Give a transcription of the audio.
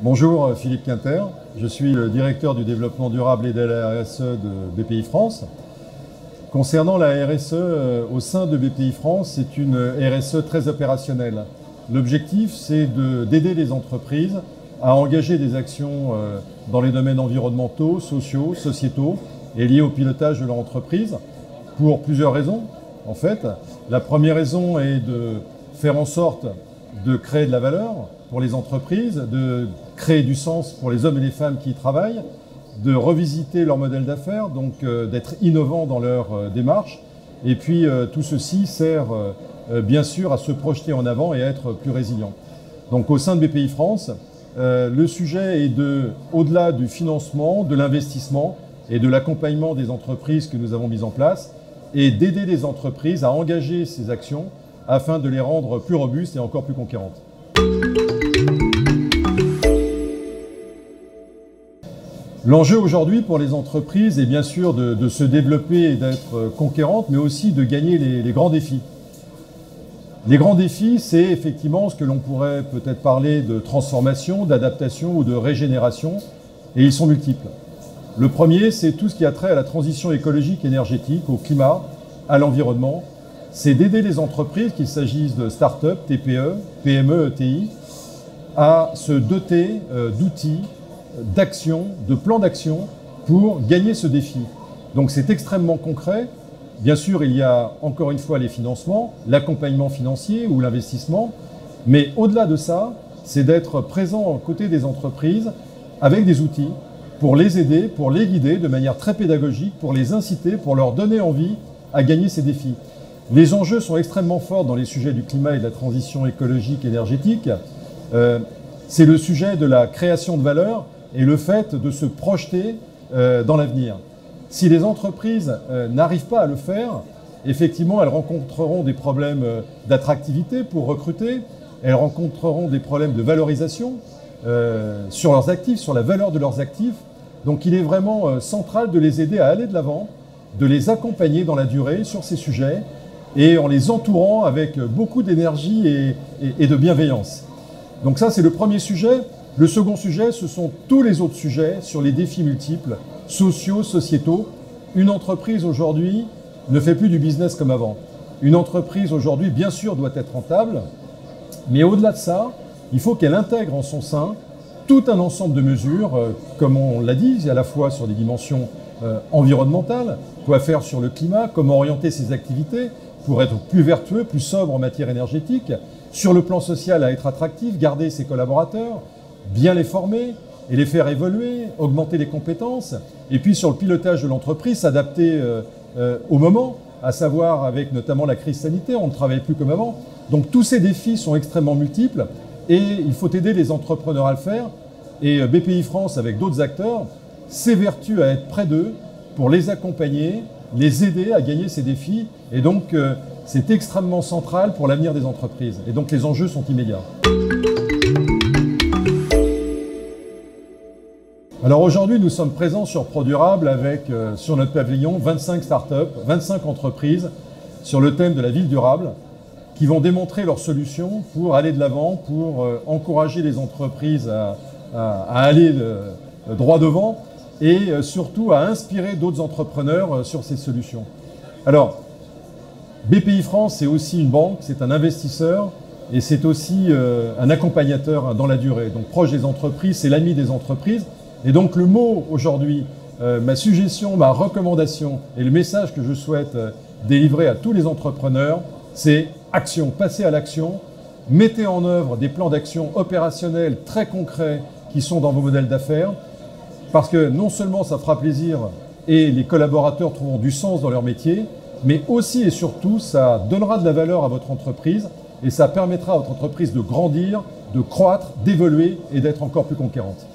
Bonjour, Philippe Quinter, je suis le directeur du développement durable et de la RSE de BPI France. Concernant la RSE au sein de BPI France, c'est une RSE très opérationnelle. L'objectif, c'est d'aider les entreprises à engager des actions dans les domaines environnementaux, sociaux, sociétaux et liés au pilotage de leur entreprise pour plusieurs raisons. En fait, la première raison est de faire en sorte de créer de la valeur pour les entreprises, de créer du sens pour les hommes et les femmes qui y travaillent, de revisiter leur modèle d'affaires, donc d'être innovants dans leur démarche. Et puis tout ceci sert bien sûr à se projeter en avant et à être plus résilient. Donc au sein de BPI France, le sujet est au-delà du financement, de l'investissement et de l'accompagnement des entreprises que nous avons mises en place, et d'aider les entreprises à engager ces actions afin de les rendre plus robustes et encore plus conquérantes. L'enjeu aujourd'hui pour les entreprises est bien sûr de se développer et d'être conquérantes, mais aussi de gagner les grands défis. Les grands défis, c'est effectivement ce que l'on pourrait peut-être parler de transformation, d'adaptation ou de régénération, et ils sont multiples. Le premier, c'est tout ce qui a trait à la transition écologique énergétique, au climat, à l'environnement. C'est d'aider les entreprises, qu'il s'agisse de start-up, TPE, PME, ETI, à se doter d'outils, d'actions, de plans d'action pour gagner ce défi. Donc c'est extrêmement concret. Bien sûr, il y a encore une fois les financements, l'accompagnement financier ou l'investissement, mais au-delà de ça, c'est d'être présent aux côtés des entreprises avec des outils pour les aider, pour les guider de manière très pédagogique, pour les inciter, pour leur donner envie à gagner ces défis. Les enjeux sont extrêmement forts dans les sujets du climat et de la transition écologique énergétique. C'est le sujet de la création de valeur et le fait de se projeter dans l'avenir. Si les entreprises n'arrivent pas à le faire, effectivement, elles rencontreront des problèmes d'attractivité pour recruter, elles rencontreront des problèmes de valorisation sur leurs actifs, sur la valeur de leurs actifs. Donc il est vraiment central de les aider à aller de l'avant, de les accompagner dans la durée sur ces sujets et en les entourant avec beaucoup d'énergie et de bienveillance. Donc ça, c'est le premier sujet. Le second sujet, ce sont tous les autres sujets sur les défis multiples, sociaux, sociétaux. Une entreprise aujourd'hui ne fait plus du business comme avant. Une entreprise aujourd'hui, bien sûr, doit être rentable, mais au-delà de ça, il faut qu'elle intègre en son sein tout un ensemble de mesures, comme on l'a dit, à la fois sur des dimensions environnementales, quoi faire sur le climat, comment orienter ses activités pour être plus vertueux, plus sobre en matière énergétique, sur le plan social à être attractif, garder ses collaborateurs, bien les former et les faire évoluer, augmenter les compétences, et puis sur le pilotage de l'entreprise, s'adapter au moment, à savoir avec notamment la crise sanitaire, on ne travaille plus comme avant. Donc tous ces défis sont extrêmement multiples et il faut aider les entrepreneurs à le faire. Et BPI France, avec d'autres acteurs, s'évertue à être près d'eux pour les accompagner, les aider à gagner ces défis. Et donc c'est extrêmement central pour l'avenir des entreprises. Et donc les enjeux sont immédiats. Alors aujourd'hui, nous sommes présents sur ProDurable avec, sur notre pavillon, 25 startups, 25 entreprises sur le thème de la ville durable qui vont démontrer leurs solutions pour aller de l'avant, pour encourager les entreprises à aller droit devant et surtout à inspirer d'autres entrepreneurs sur ces solutions. Alors, BPI France, c'est aussi une banque, c'est un investisseur et c'est aussi un accompagnateur dans la durée. Donc proche des entreprises, c'est l'ami des entreprises. Et donc le mot aujourd'hui, ma suggestion, ma recommandation et le message que je souhaite délivrer à tous les entrepreneurs, c'est action, passez à l'action, mettez en œuvre des plans d'action opérationnels très concrets qui sont dans vos modèles d'affaires, parce que non seulement ça fera plaisir et les collaborateurs trouveront du sens dans leur métier, mais aussi et surtout ça donnera de la valeur à votre entreprise et ça permettra à votre entreprise de grandir, de croître, d'évoluer et d'être encore plus conquérante.